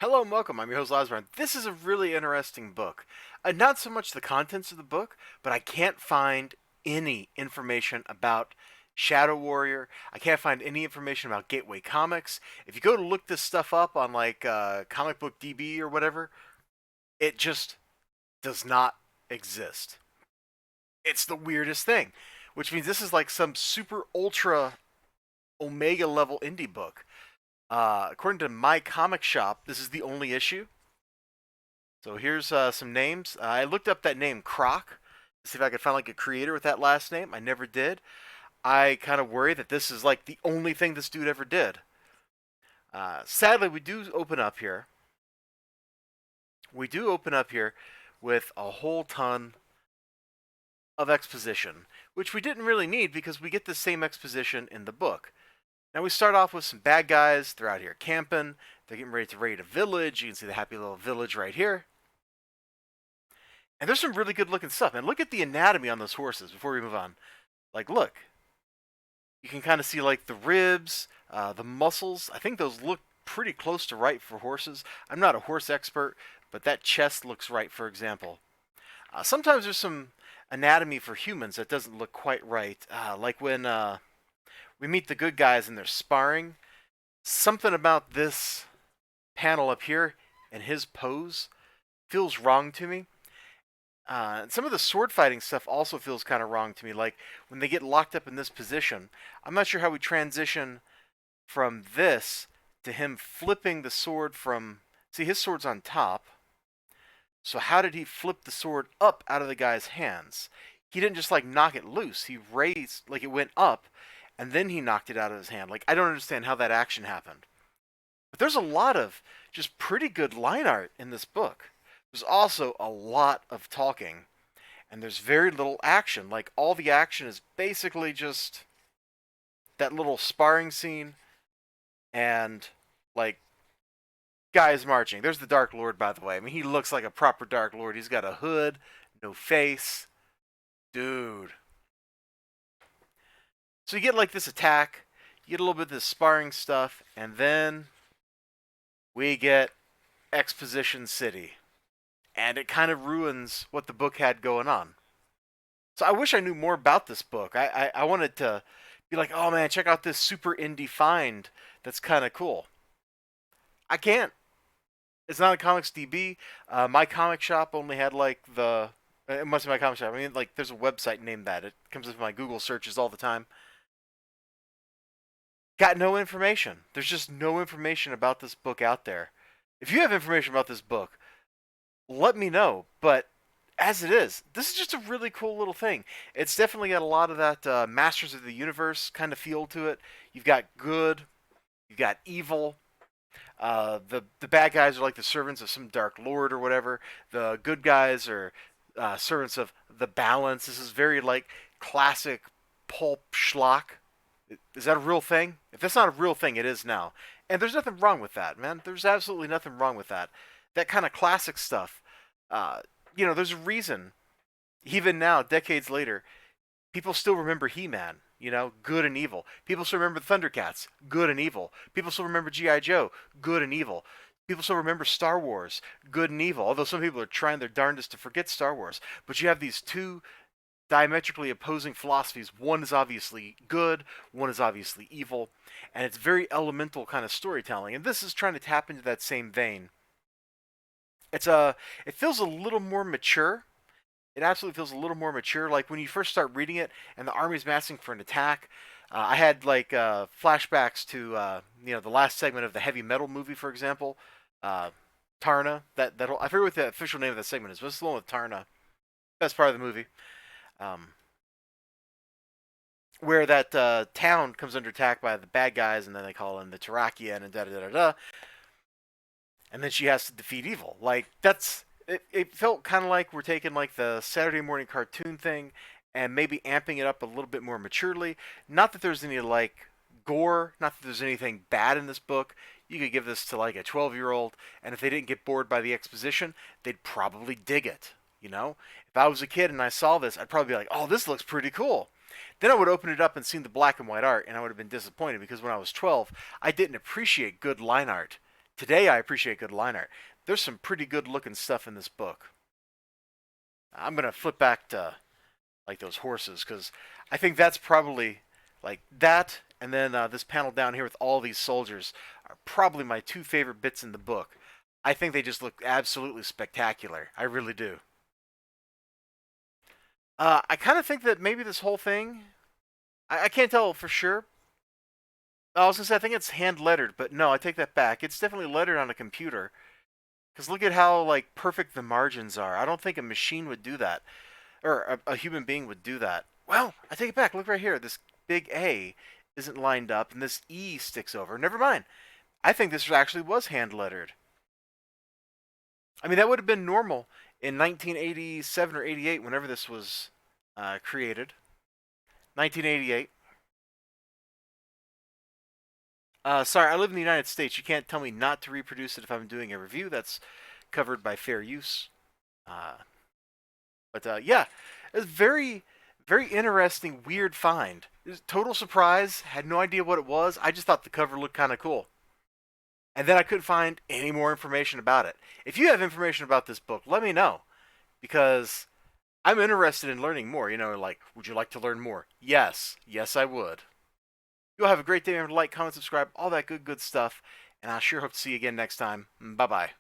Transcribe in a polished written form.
Hello and welcome. I'm your host, Elizibar. This is a really interesting book. Not so much the contents of the book, but I can't find any information about Shadow Warrior. I can't find any information about Gateway Comics. If you go to look this stuff up on like Comic Book DB or whatever, it just does not exist. It's the weirdest thing, which means this is like some super ultra omega level indie book. According to my comic shop, this is the only issue. So here's some names. I looked up that name Croc to see if I could find like a creator with that last name. I never did. I kind of worry that this is like the only thing this dude ever did. Sadly, we do open up here. We do open up here with a whole ton of exposition, which we didn't really need because we get the same exposition in the book. Now we start off with some bad guys. They're out here camping. They're getting ready to raid a village. You can see the happy little village right here. And there's some really good looking stuff. And look at the anatomy on those horses before we move on. Like, look. You can kind of see like the ribs, the muscles. I think those look pretty close to right for horses. I'm not a horse expert, but that chest looks right, for example. Sometimes there's some anatomy for humans that doesn't look quite right. Like when we meet the good guys and they're sparring. Something about this panel up here and his pose feels wrong to me. Some of the sword fighting stuff also feels kind of wrong to me. Like when they get locked up in this position, I'm not sure how we transition from this to him flipping the sword from. See, his sword's on top. So how did he flip the sword up out of the guy's hands? He didn't just like knock it loose. He raised, like it went up, and then he knocked it out of his hand. Like I don't understand how that action happened. But there's a lot of just pretty good line art in this book. There's also a lot of talking, and there's very little action. Like, all the action is basically just that little sparring scene and, like, guys marching. There's the Dark Lord, by the way. I mean, he looks like a proper Dark Lord. He's got a hood, no face. Dude. So you get, like, this attack, you get a little bit of this sparring stuff, and then we get Exposition City. And it kind of ruins what the book had going on. So I wish I knew more about this book. I wanted to be like, oh man, check out this super indie find that's kind of cool. I can't. It's not a comics DB. My comic shop only had like the. It must be my comic shop. I mean, like, there's a website named that. It comes up in my Google searches all the time. Got no information. There's just no information about this book out there. If you have information about this book, let me know. But as it is, this is just a really cool little thing. It's definitely got a lot of that Masters of the Universe kind of feel to it. You've got good, you've got evil. The bad guys are like the servants of some dark lord or whatever. The good guys are servants of the balance. This is very like classic pulp schlock. Is that a real thing? If that's not a real thing, it is now. And there's nothing wrong with that, man. There's absolutely nothing wrong with that. That kind of classic stuff. Uh, there's a reason. Even now, decades later, people still remember He-Man. Good and evil. People still remember the Thundercats. Good and evil. People still remember G.I. Joe. Good and evil. People still remember Star Wars. Good and evil. Although some people are trying their darndest to forget Star Wars. But you have these two diametrically opposing philosophies. One is obviously good, one is obviously evil, and it's very elemental kind of storytelling. And this is trying to tap into that same vein. It feels a little more mature. It absolutely feels a little more mature. Like when you first start reading it, and the army's massing for an attack. I had like flashbacks to the last segment of the Heavy Metal movie, for example. Uh, Tarna. That I forget what the official name of that segment is, but it's the one with Tarna. Best part of the movie. Um, where that town comes under attack by the bad guys, and then they call in the Terrakian and da da da da, and then she has to defeat evil. Like that's it. It felt kind of like we're taking like the Saturday morning cartoon thing and maybe amping it up a little bit more maturely. Not that there's any like gore, not that there's anything bad in this book. You could give this to like a 12-year-old, and if they didn't get bored by the exposition, they'd probably dig it. If I was a kid and I saw this, I'd probably be like, "Oh, this looks pretty cool." Then I would open it up and see the black and white art, and I would have been disappointed because when I was 12, I didn't appreciate good line art Today I appreciate good line art. There's some pretty good looking stuff in this book. I'm gonna flip back to like those horses because I think that's probably like that, and then this panel down here with all these soldiers are probably my two favorite bits in the book. I think they just look absolutely spectacular. I really do. I kind of think that maybe this whole thing, I can't tell for sure. I was gonna say I think it's hand lettered, but no, I take that back. It's definitely lettered on a computer. Because look at how like perfect the margins are. I don't think a machine would do that, or a human being would do that. Well, I take it back. Look right here. This big A isn't lined up, and this E sticks over. Never mind. I think this actually was hand lettered. I mean, that would have been normal in 1987 or 88, whenever this was created. 1988. Sorry, I live in the United States. You can't tell me not to reproduce it if I'm doing a review. That's covered by fair use. Uh, but yeah, it's very interesting, weird find. It was total surprise. Had no idea what it was. I just thought the cover looked kind of cool. And then I couldn't find any more information about it. If you have information about this book, let me know. Because I'm interested in learning more. You know, like, would you like to learn more? Yes. Yes, I would. You'll have a great day. Remember to like, comment, subscribe, all that good stuff. And I sure hope to see you again next time. Bye bye.